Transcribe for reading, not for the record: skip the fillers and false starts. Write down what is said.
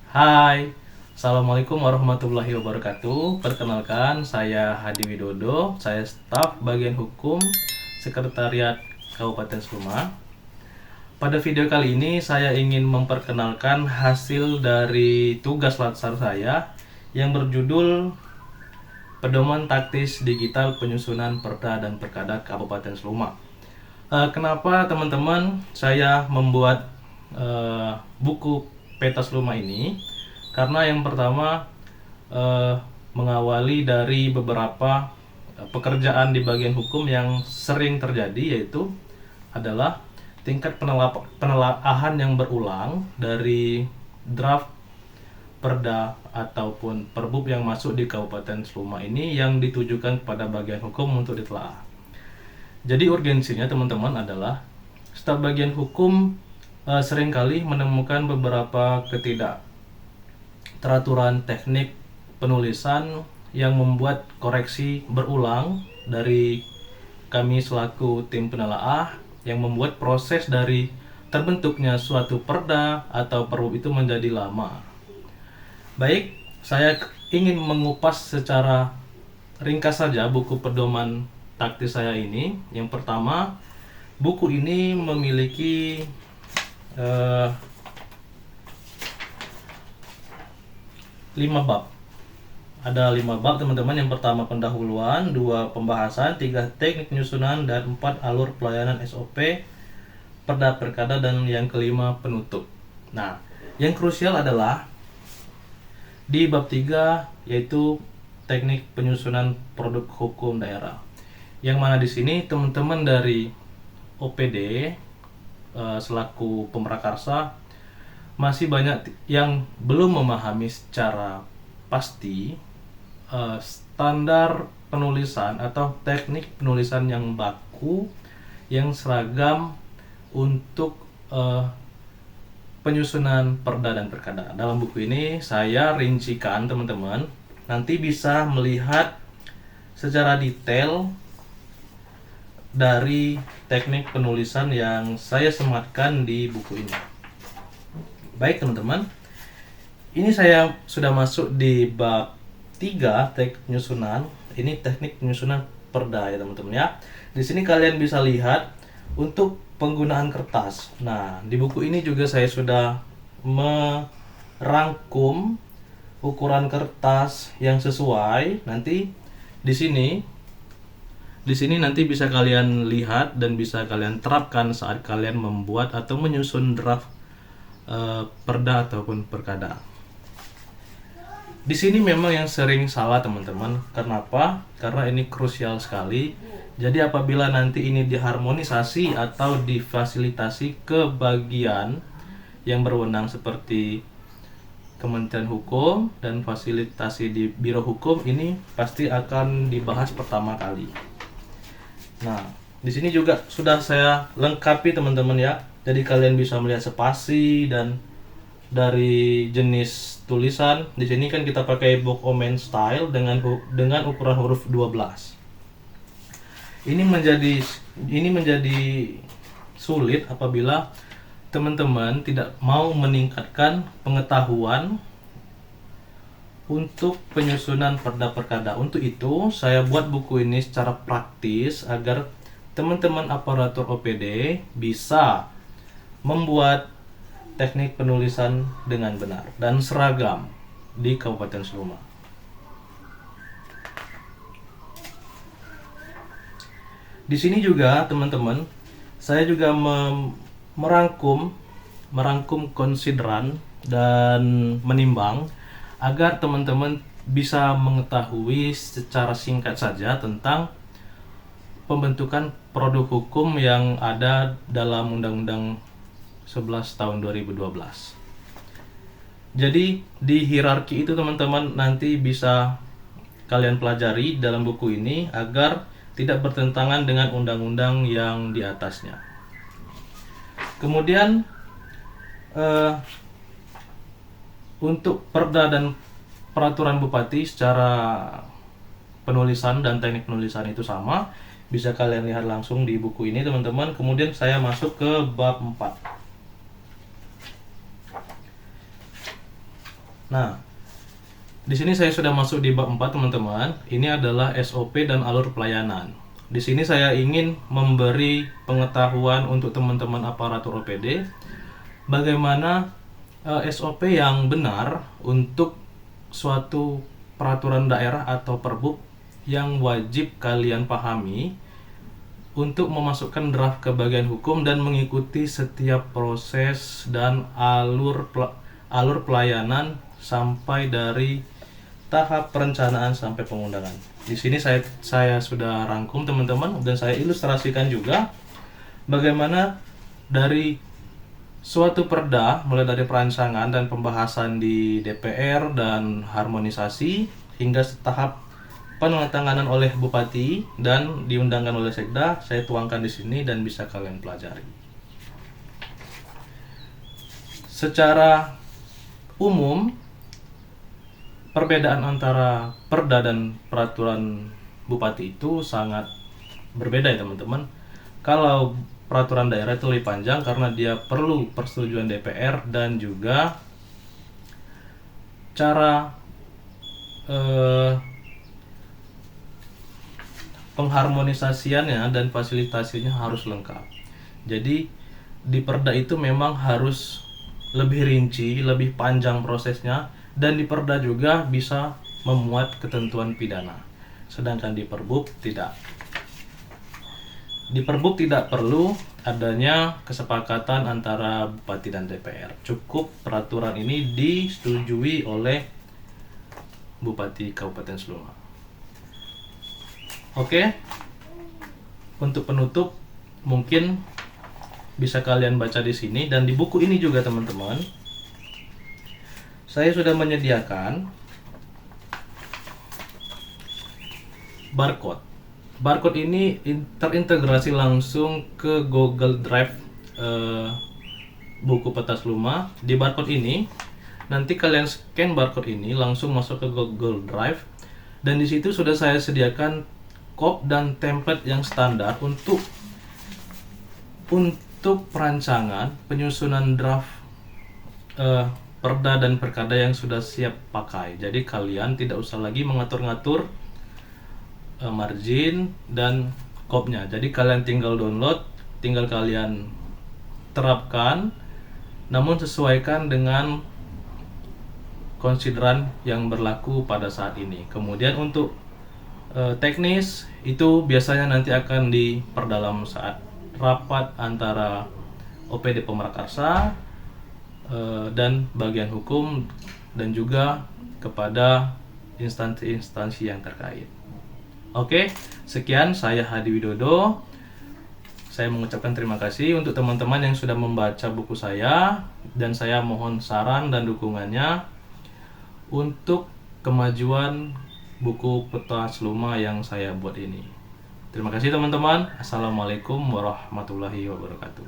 Hai, Assalamualaikum warahmatullahi wabarakatuh. Perkenalkan, saya Hadi Widodo, saya staf bagian hukum Sekretariat Kabupaten Suma. Pada video kali ini saya ingin memperkenalkan hasil dari tugas latsar saya yang berjudul Pedoman Taktis Digital Penyusunan Perda dan Perkada Kabupaten Suma. Kenapa teman-teman saya membuat buku peta Sluma ini? Karena yang pertama eh, mengawali dari beberapa pekerjaan di bagian hukum yang sering terjadi, yaitu adalah tingkat penelaahan yang berulang dari draft perda ataupun perbub yang masuk di Kabupaten Suma ini yang ditujukan kepada bagian hukum untuk ditelaah. Jadi urgensinya teman-teman adalah staf bagian hukum seringkali menemukan beberapa ketidakteraturan teknik penulisan yang membuat koreksi berulang dari kami selaku tim penelaah, yang membuat proses dari terbentuknya suatu perda atau perbub itu menjadi lama. Baik, saya ingin mengupas secara ringkas saja buku pedoman taktis saya ini. Yang pertama, buku ini memiliki 5 bab. Ada 5 bab teman-teman. Yang pertama pendahuluan, 2 pembahasan, 3 teknik penyusunan, dan 4 alur pelayanan SOP, perda perkada, dan yang kelima penutup. Nah, yang krusial adalah di bab 3, yaitu teknik penyusunan produk hukum daerah. Yang mana di sini teman-teman dari OPD selaku pemrakarsa masih banyak yang belum memahami secara pasti standar penulisan atau teknik penulisan yang baku, yang seragam untuk penyusunan perda dan perkada. Dalam buku ini saya rincikan teman-teman, nanti bisa melihat secara detail dari teknik penulisan yang saya sematkan di buku ini. Baik teman-teman, ini saya sudah masuk di bab 3 teknik penyusunan. Ini teknik penyusunan perda ya teman-teman ya. Di sini kalian bisa lihat untuk penggunaan kertas. Nah, di buku ini juga saya sudah merangkum ukuran kertas yang sesuai. Nanti di sini nanti bisa kalian lihat dan bisa kalian terapkan saat kalian membuat atau menyusun draft perda ataupun perkada. Di sini memang yang sering salah teman-teman. Kenapa? Karena ini krusial sekali. Jadi apabila nanti ini diharmonisasi atau difasilitasi ke bagian yang berwenang seperti Kementerian Hukum dan fasilitasi di Biro Hukum, ini pasti akan dibahas pertama kali. Nah, di sini juga sudah saya lengkapi teman-teman ya. Jadi kalian bisa melihat spasi dan dari jenis tulisan. Di sini kan kita pakai book omen style dengan ukuran huruf 12. Ini menjadi sulit apabila teman-teman tidak mau meningkatkan pengetahuan untuk penyusunan perda perkada. Untuk itu, saya buat buku ini secara praktis agar teman-teman aparatur OPD bisa membuat teknik penulisan dengan benar dan seragam di Kabupaten Suma. Di sini juga teman-teman, saya juga merangkum konsideran dan menimbang agar teman-teman bisa mengetahui secara singkat saja tentang pembentukan produk hukum yang ada dalam Undang-Undang 11 tahun 2012. Jadi di hierarki itu teman-teman nanti bisa kalian pelajari dalam buku ini agar tidak bertentangan dengan undang-undang yang di atasnya. Kemudian untuk perda dan peraturan bupati secara penulisan dan teknik penulisan itu sama, bisa kalian lihat langsung di buku ini teman-teman. Kemudian saya masuk ke bab 4. Nah, di sini saya sudah masuk di bab 4 teman-teman. Ini adalah SOP dan alur pelayanan. Di sini saya ingin memberi pengetahuan untuk teman-teman aparatur OPD bagaimana SOP yang benar untuk suatu peraturan daerah atau perbuk yang wajib kalian pahami untuk memasukkan draft ke bagian hukum dan mengikuti setiap proses dan alur pelayanan sampai dari tahap perencanaan sampai pengundangan. Di sini saya sudah rangkum teman-teman dan saya ilustrasikan juga bagaimana dari suatu perda mulai dari perancangan dan pembahasan di DPR dan harmonisasi hingga tahap penandatanganan oleh bupati dan diundangkan oleh sekda, saya tuangkan di sini dan bisa kalian pelajari. Secara umum, perbedaan antara perda dan peraturan bupati itu sangat berbeda ya teman-teman. Kalau peraturan daerah itu lebih panjang karena dia perlu persetujuan DPR dan juga cara pengharmonisasiannya dan fasilitasinya harus lengkap. Jadi di perda itu memang harus lebih rinci, lebih panjang prosesnya, dan di perda juga bisa memuat ketentuan pidana. Sedangkan di perbuk tidak. Di perbuk tidak perlu adanya kesepakatan antara bupati dan DPR. Cukup peraturan ini disetujui oleh Bupati Kabupaten Seluma. Oke. Untuk penutup mungkin bisa kalian baca di sini dan di buku ini juga teman-teman. Saya sudah menyediakan barcode. Barcode ini terintegrasi langsung ke Google Drive buku peta Seluma. Di barcode ini nanti kalian scan barcode ini langsung masuk ke Google Drive dan di situ sudah saya sediakan kop dan template yang standar untuk perancangan penyusunan draft perda dan perkada yang sudah siap pakai. Jadi kalian tidak usah lagi mengatur-ngatur margin dan kopnya. Jadi kalian tinggal download, tinggal kalian terapkan, namun sesuaikan dengan konsideran yang berlaku pada saat ini. Kemudian untuk teknis itu biasanya nanti akan diperdalam saat rapat antara OPD Pemrakarsa dan bagian hukum dan juga kepada instansi-instansi yang terkait. Oke, sekian saya Hadi Widodo. Saya mengucapkan terima kasih untuk teman-teman yang sudah membaca buku saya dan saya mohon saran dan dukungannya untuk kemajuan buku peta Seluma yang saya buat ini. Terima kasih teman-teman. Assalamualaikum warahmatullahi wabarakatuh.